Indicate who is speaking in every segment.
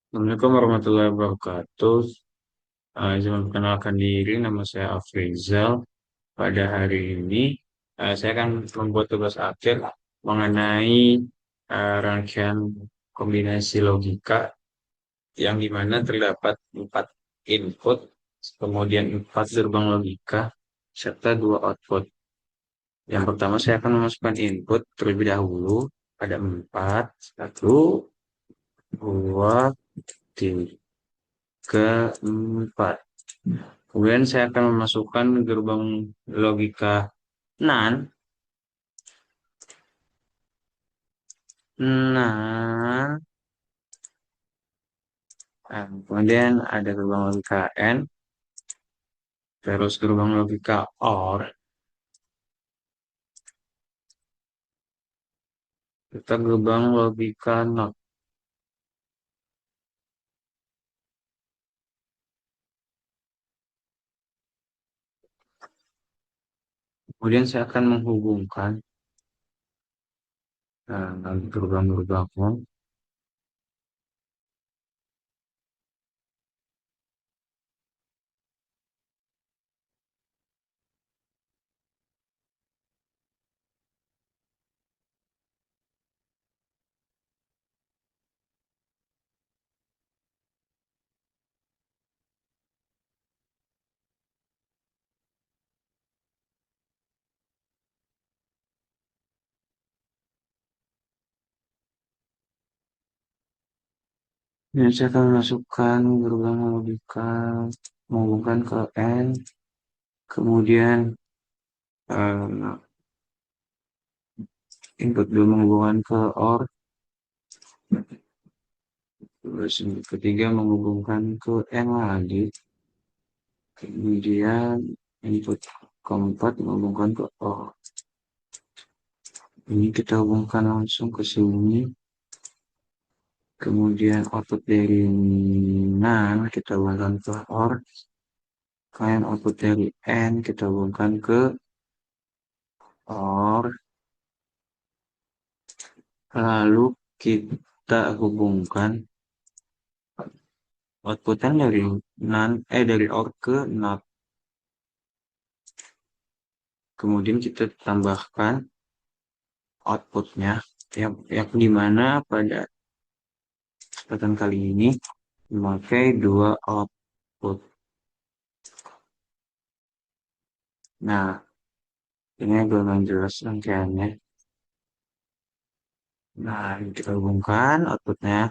Speaker 1: Assalamualaikum warahmatullahi wabarakatuh. Izin memperkenalkan diri, nama saya Afrizal. Pada hari ini, saya akan membuat tugas akhir mengenai rangkaian kombinasi logika yang dimana terdapat 4 input, kemudian 4 gerbang logika, serta 2 output. Yang pertama, saya akan memasukkan input terlebih dahulu. Ada 4, 1, 2, 3, 4. Kemudian saya akan memasukkan gerbang logika NAND. NAND. Kemudian ada gerbang logika N. Terus gerbang logika OR. Kita gerbang logika NOT. Kemudian saya akan menghubungkan gerbang-gerbangnya. Kemudian saya akan masukkan gerbang logika menghubungkan ke N. Kemudian eh, input dulu menghubungkan ke OR. Terus yang ketiga menghubungkan ke N lagi. Kemudian input keempat menghubungkan ke O. Ini kita hubungkan langsung ke sini. Kemudian output dari NAND kita hubungkan ke OR. Kemudian output dari N kita hubungkan ke OR. Lalu kita hubungkan outputnya dari NAND, dari OR ke NOT. Kemudian kita tambahkan outputnya yang dimana pada kesempatan kali ini memakai 2 output. Nah, ini agak jelas rangkaiannya. Nah, ini kita hubungkan outputnya,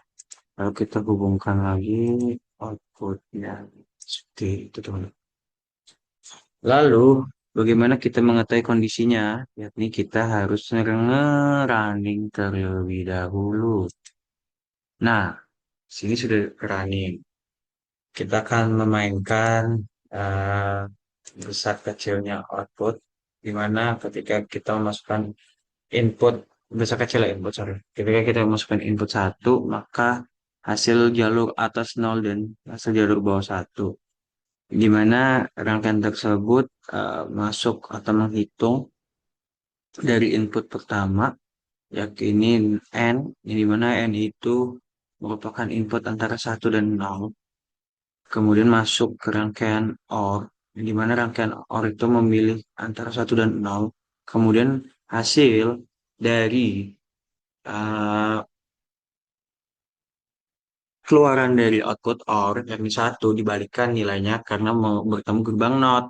Speaker 1: lalu kita hubungkan lagi outputnya. Seperti itu, teman. Lalu, bagaimana kita mengetahui kondisinya? Yakni kita harus nge-running terlebih dahulu. Nah, sini sudah running. Kita akan memainkan uh, besar kecilnya output, di mana ketika kita memasukkan input besar kecil input, sorry. Ketika kita memasukkan input 1, maka hasil jalur atas 0 dan hasil jalur bawah 1. Di mana rangkaian tersebut masuk atau menghitung dari input pertama, yakni N, di mana N itu merupakan input antara 1 dan 0. Kemudian masuk ke rangkaian OR, di mana rangkaian OR itu memilih antara 1 dan 0. Kemudian hasil dari uh, keluaran dari output OR, yakni 1, dibalikan nilainya karena bertemu gerbang NOT.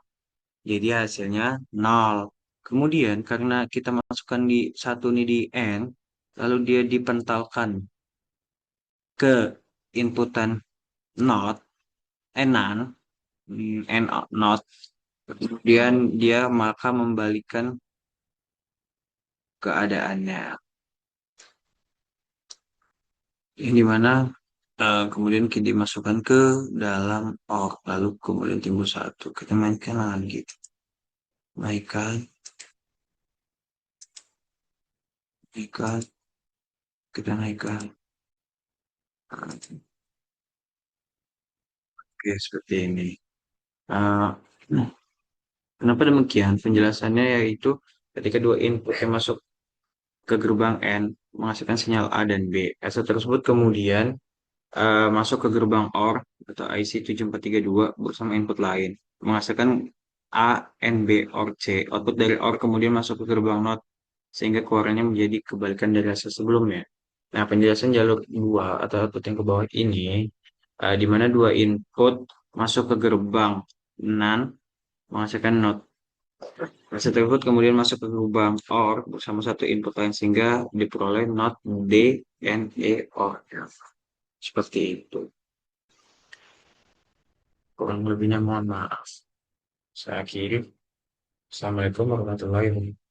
Speaker 1: Jadi hasilnya 0. Kemudian karena kita masukkan di 1 ini di N, lalu dia dipentalkan ke inputan NOT, NAND, N NOT. Kemudian dia maka membalikan keadaannya. Yang dimana kemudian kita dimasukkan ke dalam OR. Lalu kemudian timbul 1. Kita mainkan lagi. Naikkan, naikkan, kita naikkan. Oke, seperti ini. Uh, Kenapa demikian? Penjelasannya yaitu ketika dua input yang masuk ke gerbang N menghasilkan sinyal A dan B. Hasil tersebut kemudian masuk ke gerbang OR atau IC 7432 bersama input lain, menghasilkan A, N, B, OR, C. Output dari OR kemudian masuk ke gerbang NOT sehingga keluarannya menjadi kebalikan dari hasil sebelumnya. Nah, penjelasan jalur dua atau output yang ke bawah ini, di mana dua input masuk ke gerbang NAND menghasilkan NOT. Hasil tersebut kemudian masuk ke gerbang OR bersama satu input lain sehingga diperoleh NOT D, N, E, OR. Seperti itu. Kurang lebihnya mohon maaf. Saya akhiri. Assalamualaikum warahmatullahi wabarakatuh.